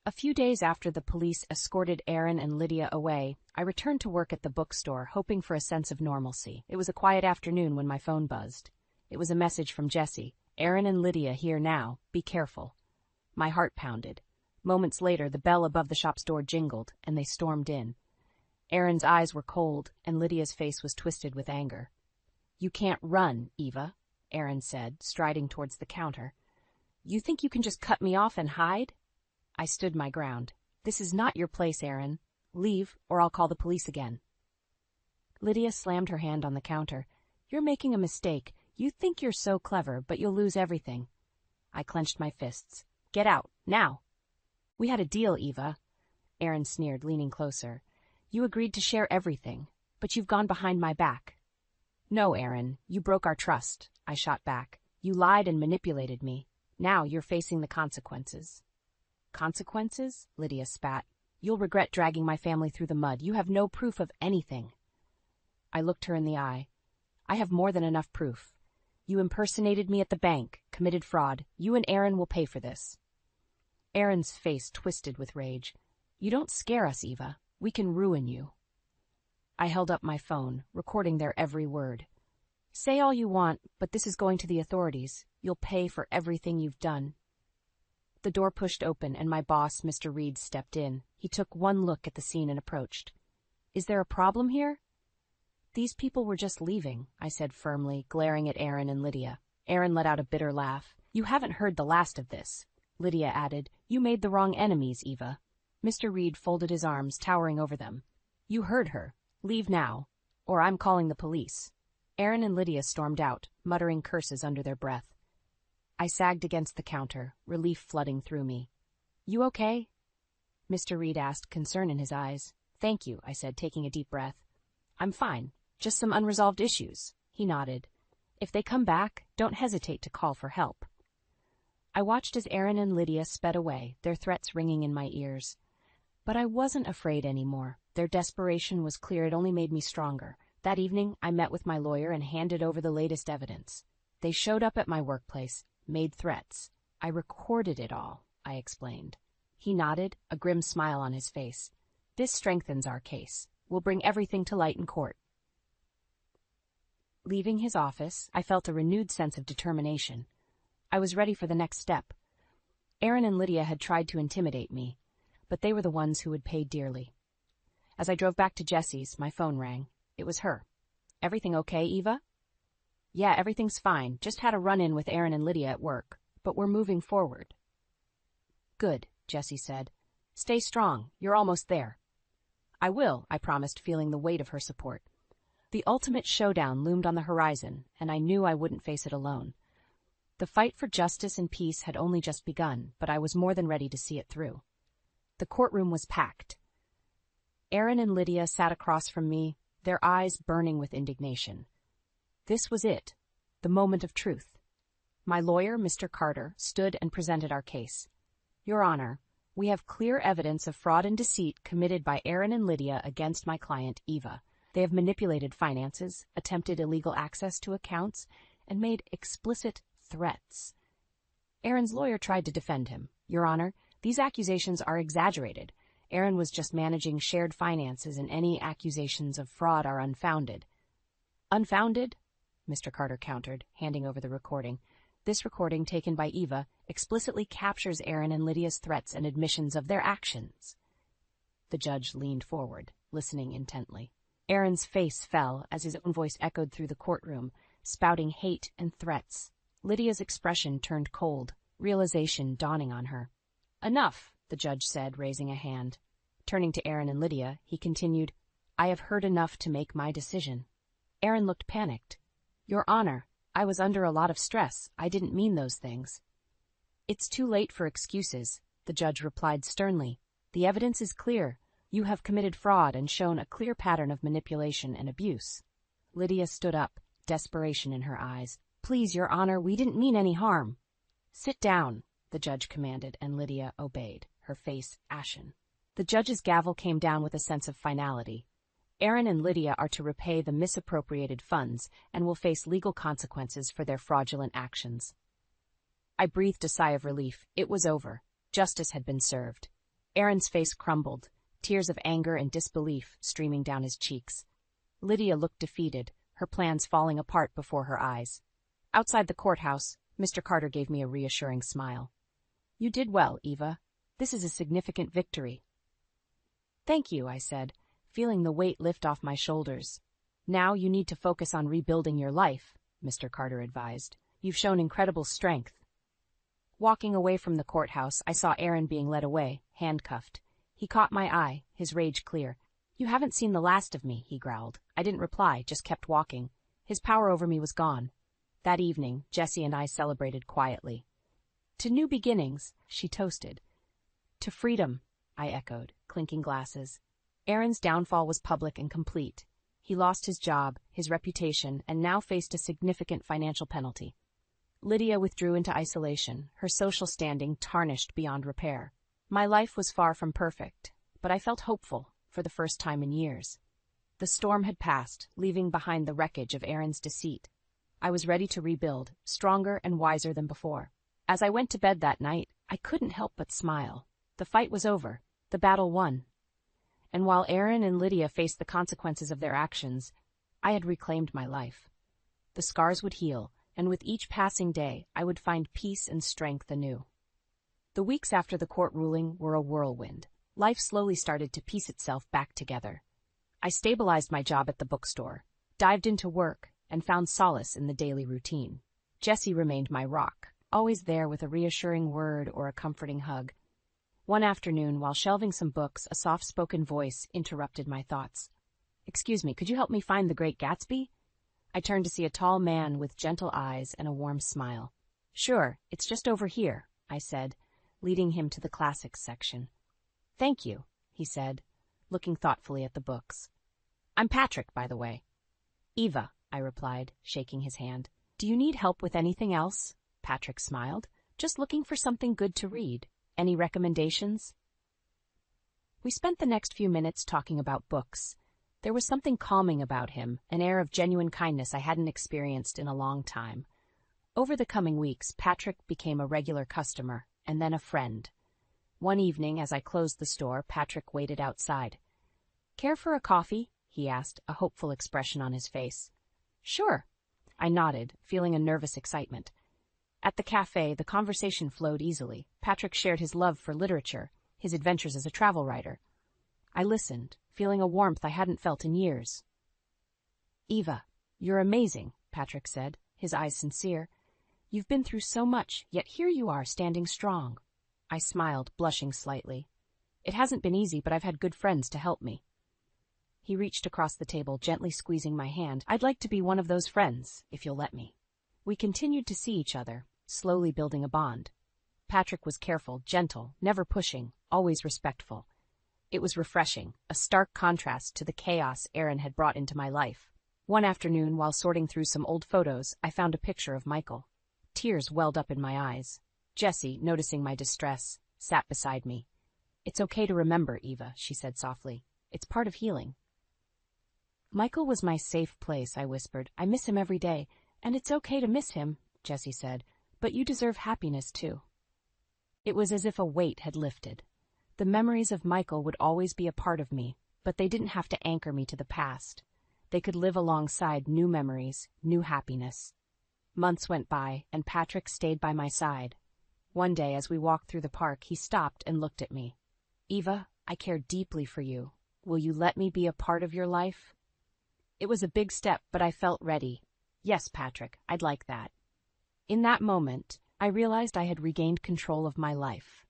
A: A few days after the police escorted Aaron and Lydia away, I returned to work at the bookstore, hoping for a sense of normalcy. It was a quiet afternoon when my phone buzzed. It was a message from Jesse. "Aaron and Lydia here now. Be careful." My heart pounded. Moments later, the bell above the shop's door jingled, and they stormed in. Aaron's eyes were cold, and Lydia's face was twisted with anger. "You can't run, Eva," Aaron said, striding towards the counter. "You think you can just cut me off and hide?" I stood my ground. "This is not your place, Aaron. Leave, or I'll call the police again." Lydia slammed her hand on the counter. "You're making a mistake. You think you're so clever, but you'll lose everything." I clenched my fists. "Get out, now." "We had a deal, Eva," Aaron sneered, leaning closer. "You agreed to share everything, but you've gone behind my back." "No, Aaron, you broke our trust," I shot back. "You lied and manipulated me. Now you're facing the consequences." "Consequences?" Lydia spat. "You'll regret dragging my family through the mud. You have no proof of anything." I looked her in the eye. "I have more than enough proof. You impersonated me at the bank, committed fraud. You and Aaron will pay for this." Aaron's face twisted with rage. "You don't scare us, Eva. We can ruin you." I held up my phone, recording their every word. "Say all you want, but this is going to the authorities. You'll pay for everything you've done." The door pushed open, and my boss, Mr. Reed, stepped in. He took one look at the scene and approached. "Is there a problem here?" "These people were just leaving," I said firmly, glaring at Aaron and Lydia. Aaron let out a bitter laugh. "You haven't heard the last of this," Lydia added. "You made the wrong enemies, Eva." Mr. Reed folded his arms, towering over them. "You heard her. Leave now, or I'm calling the police." Aaron and Lydia stormed out, muttering curses under their breath. I sagged against the counter, relief flooding through me. "You okay?" Mr. Reed asked, concern in his eyes. "Thank you," I said, taking a deep breath. "I'm fine. Just some unresolved issues." He nodded. "If they come back, don't hesitate to call for help." I watched as Aaron and Lydia sped away, their threats ringing in my ears. But I wasn't afraid anymore. Their desperation was clear. It only made me stronger. That evening, I met with my lawyer and handed over the latest evidence. They showed up at my workplace, made threats. I recorded it all, I explained. He nodded, a grim smile on his face. "This strengthens our case. We'll bring everything to light in court." Leaving his office, I felt a renewed sense of determination. I was ready for the next step. Aaron and Lydia had tried to intimidate me, but they were the ones who would pay dearly. As I drove back to Jesse's, my phone rang. It was her. "Everything okay, Eva?" "Yeah, everything's fine. Just had a run-in with Aaron and Lydia at work, but we're moving forward." "Good," Jesse said. "Stay strong. You're almost there." I will, I promised, feeling the weight of her support. The ultimate showdown loomed on the horizon, and I knew I wouldn't face it alone. The fight for justice and peace had only just begun, but I was more than ready to see it through. The courtroom was packed. Aaron and Lydia sat across from me, their eyes burning with indignation. This was it, the moment of truth. My lawyer, Mr. Carter, stood and presented our case. Your Honor, we have clear evidence of fraud and deceit committed by Aaron and Lydia against my client, Eva. They have manipulated finances, attempted illegal access to accounts, and made explicit threats. Aaron's lawyer tried to defend him. Your Honor, these accusations are exaggerated. Aaron was just managing shared finances, and any accusations of fraud are unfounded. Unfounded? Mr. Carter countered, handing over the recording. This recording, taken by Eva, explicitly captures Aaron and Lydia's threats and admissions of their actions. The judge leaned forward, listening intently. Aaron's face fell as his own voice echoed through the courtroom, spouting hate and threats. Lydia's expression turned cold, realization dawning on her. Enough, the judge said, raising a hand. Turning to Aaron and Lydia, he continued, I have heard enough to make my decision. Aaron looked panicked. Your Honor, I was under a lot of stress. I didn't mean those things. It's too late for excuses, the judge replied sternly. The evidence is clear. You have committed fraud and shown a clear pattern of manipulation and abuse. Lydia stood up, desperation in her eyes. Please, Your Honor, we didn't mean any harm. Sit down, the judge commanded, and Lydia obeyed, her face ashen. The judge's gavel came down with a sense of finality. Aaron and Lydia are to repay the misappropriated funds and will face legal consequences for their fraudulent actions. I breathed a sigh of relief. It was over. Justice had been served. Aaron's face crumbled, tears of anger and disbelief streaming down his cheeks. Lydia looked defeated, her plans falling apart before her eyes. Outside the courthouse, Mr. Carter gave me a reassuring smile. You did well, Eva. This is a significant victory. Thank you, I said, feeling the weight lift off my shoulders. Now you need to focus on rebuilding your life, Mr. Carter advised. You've shown incredible strength. Walking away from the courthouse, I saw Aaron being led away, handcuffed. He caught my eye, his rage clear. You haven't seen the last of me, he growled. I didn't reply, just kept walking. His power over me was gone. That evening, Jessie and I celebrated quietly. To new beginnings, she toasted. To freedom, I echoed, clinking glasses. Aaron's downfall was public and complete. He lost his job, his reputation, and now faced a significant financial penalty. Lydia withdrew into isolation, her social standing tarnished beyond repair. My life was far from perfect, but I felt hopeful for the first time in years. The storm had passed, leaving behind the wreckage of Aaron's deceit. I was ready to rebuild, stronger and wiser than before. As I went to bed that night, I couldn't help but smile. The fight was over, the battle won. And while Aaron and Lydia faced the consequences of their actions, I had reclaimed my life. The scars would heal, and with each passing day, I would find peace and strength anew. The weeks after the court ruling were a whirlwind. Life slowly started to piece itself back together. I stabilized my job at the bookstore, dived into work, and found solace in the daily routine. Jessie remained my rock, always there with a reassuring word or a comforting hug. One afternoon, while shelving some books, a soft-spoken voice interrupted my thoughts. Excuse me, could you help me find The Great Gatsby? I turned to see a tall man with gentle eyes and a warm smile. Sure, it's just over here, I said, leading him to the classics section. Thank you, he said, looking thoughtfully at the books. I'm Patrick, by the way. Eva, I replied, shaking his hand. Do you need help with anything else? Patrick smiled. Just looking for something good to read. Any recommendations? We spent the next few minutes talking about books. There was something calming about him, an air of genuine kindness I hadn't experienced in a long time. Over the coming weeks, Patrick became a regular customer, and then a friend. One evening, as I closed the store, Patrick waited outside. Care for a coffee? He asked, a hopeful expression on his face. Sure. I nodded, feeling a nervous excitement. At the cafe, the conversation flowed easily. Patrick shared his love for literature, his adventures as a travel writer. I listened, feeling a warmth I hadn't felt in years. Eva, you're amazing, Patrick said, his eyes sincere. You've been through so much, yet here you are, standing strong. I smiled, blushing slightly. It hasn't been easy, but I've had good friends to help me. He reached across the table, gently squeezing my hand. "I'd like to be one of those friends, if you'll let me." We continued to see each other, slowly building a bond. Patrick was careful, gentle, never pushing, always respectful. It was refreshing, a stark contrast to the chaos Aaron had brought into my life. One afternoon, while sorting through some old photos, I found a picture of Michael. Tears welled up in my eyes. Jessie, noticing my distress, sat beside me. "It's okay to remember, Eva," she said softly. "It's part of healing." "Michael was my safe place," I whispered. "I miss him every day, and it's okay to miss him," Jessie said. "But you deserve happiness, too." It was as if a weight had lifted. The memories of Michael would always be a part of me, but they didn't have to anchor me to the past. They could live alongside new memories, new happiness. Months went by, and Patrick stayed by my side. One day, as we walked through the park, he stopped and looked at me. "Eva, I care deeply for you. Will you let me be a part of your life?" It was a big step, but I felt ready. "Yes, Patrick, I'd like that." In that moment, I realized I had regained control of my life.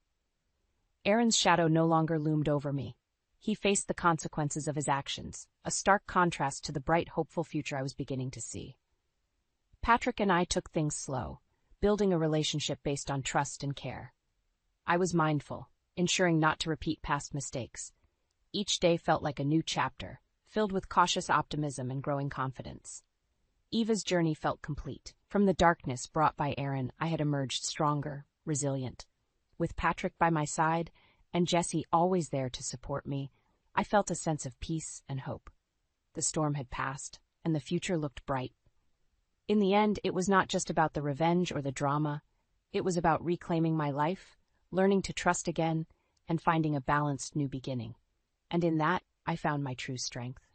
A: Aaron's shadow no longer loomed over me. He faced the consequences of his actions, a stark contrast to the bright, hopeful future I was beginning to see. Patrick and I took things slow, building a relationship based on trust and care. I was mindful, ensuring not to repeat past mistakes. Each day felt like a new chapter, filled with cautious optimism and growing confidence. Eva's journey felt complete. From the darkness brought by Aaron, I had emerged stronger, resilient. With Patrick by my side, and Jessie always there to support me, I felt a sense of peace and hope. The storm had passed, and the future looked bright. In the end, it was not just about the revenge or the drama. It was about reclaiming my life, learning to trust again, and finding a balanced new beginning. And in that, I found my true strength.